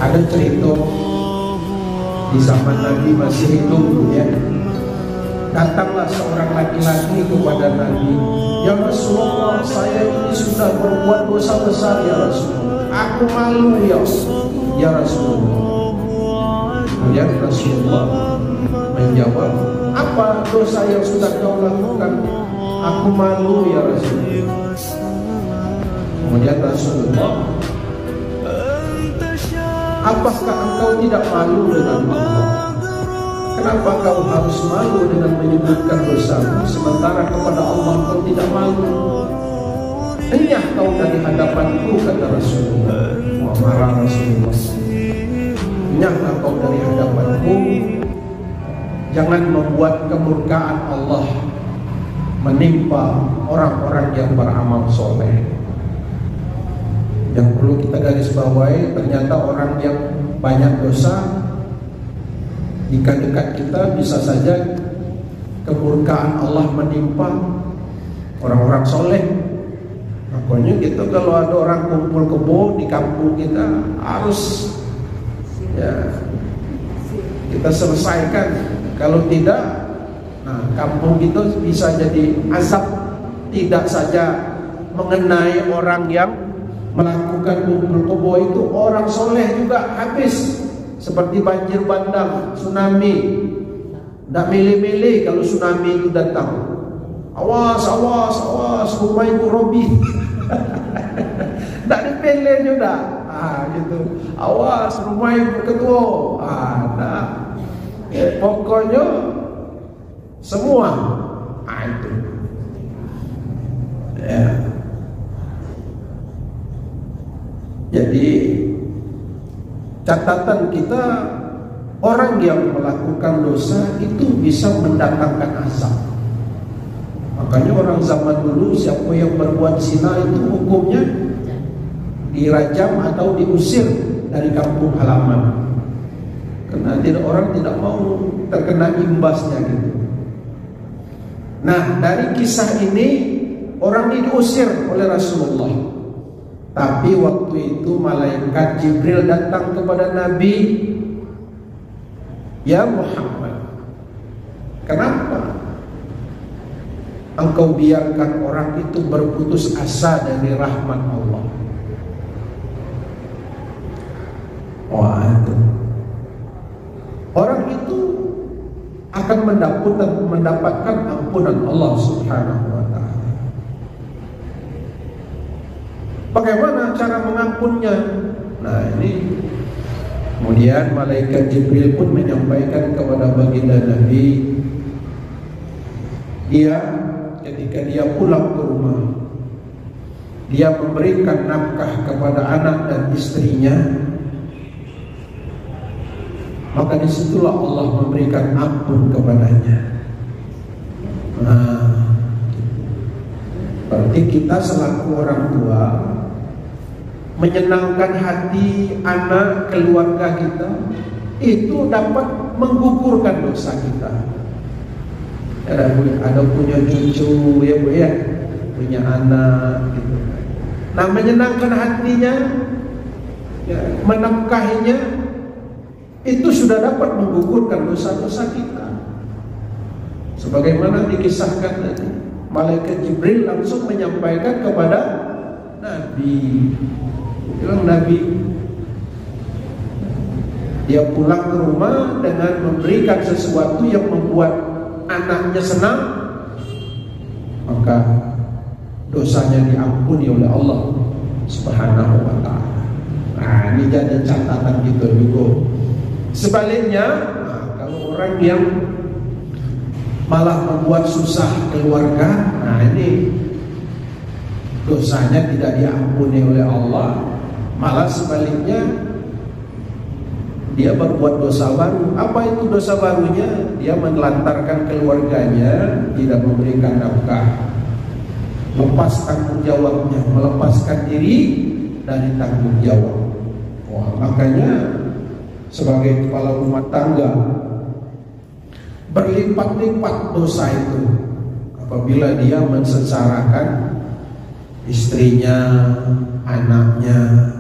Ada cerita di zaman Nabi masih hidup ya. Datanglah seorang laki-laki kepada Nabi, "Ya Rasulullah, saya ini sudah berbuat dosa besar ya Rasulullah. Aku malu ya Rasulullah." Kemudian Rasulullah menjawab, "Apa dosa yang sudah kau lakukan?" "Aku malu ya Rasulullah." Kemudian Rasulullah, "Apakah engkau tidak malu dengan Allah? Kenapa kau harus malu dengan menyebutkan dosamu, sementara kepada Allah kau tidak malu? Enyah kau dari hadapanku," kata Rasulullah. Marah Rasulullah. "Enyahlah kau dari hadapanku. Jangan membuat kemurkaan Allah menimpa orang-orang yang beramal soleh." Yang perlu kita garis bawahi, ternyata orang yang banyak dosa jika dekat kita bisa saja kemurkaan Allah menimpa orang-orang soleh. Makanya kita kalau ada orang kumpul kebo di kampung kita harus ya kita selesaikan. Kalau tidak, nah kampung kita bisa jadi azab, tidak saja mengenai orang yang melakukan kumpul kebo itu, orang soleh juga habis. Seperti banjir bandang, tsunami. Tidak milih-milih kalau tsunami itu datang. Awas, awas, awas, rumah ibu Robi. Tidak dipilih juga. Gitu. Awas, rumah ibu ketua. Nah. Pokoknya semua. Itu. Ya. Jadi catatan kita, orang yang melakukan dosa itu bisa mendatangkan azab. Makanya orang zaman dulu siapa yang berbuat zina itu hukumnya dirajam atau diusir dari kampung halaman. Karena orang tidak mau terkena imbasnya gitu. Nah, dari kisah ini orang ini diusir oleh Rasulullah. Tapi waktu itu malaikat Jibril datang kepada Nabi, "Ya Muhammad, kenapa engkau biarkan orang itu berputus asa dari rahmat Allah?" Wah, itu orang itu akan mendapatkan ampunan Allah Subhanahu wa ta'ala. Bagaimana cara mengampunnya? Nah ini kemudian malaikat Jibril pun menyampaikan kepada baginda Nabi, dia ketika dia pulang ke rumah, dia memberikan nafkah kepada anak dan istrinya, maka disitulah Allah memberikan ampun kepadanya. Nah, berarti kita selaku orang tua menyenangkan hati anak keluarga kita itu dapat menggugurkan dosa kita. Ada punya cucu ya Bu ya, punya anak gitu. Nah, menyenangkan hatinya, ya, menafkahinya itu sudah dapat menggugurkan dosa-dosa kita. Sebagaimana dikisahkan tadi, malaikat Jibril langsung menyampaikan kepada Nabi. Bilang Nabi, dia pulang ke rumah dengan memberikan sesuatu yang membuat anaknya senang, maka dosanya diampuni oleh Allah Subhanahu wa ta'ala. Nah, ini jadi catatan kita juga. Sebaliknya, kalau orang yang malah membuat susah keluarga, nah ini dosanya tidak diampuni oleh Allah. Malah sebaliknya, dia berbuat dosa baru. Apa itu dosa barunya? Dia menelantarkan keluarganya, tidak memberikan nafkah, lepas tanggung jawabnya, melepaskan diri dari tanggung jawab. Wah, makanya sebagai kepala rumah tangga berlipat-lipat dosa itu apabila dia mensesarakan istrinya, anaknya,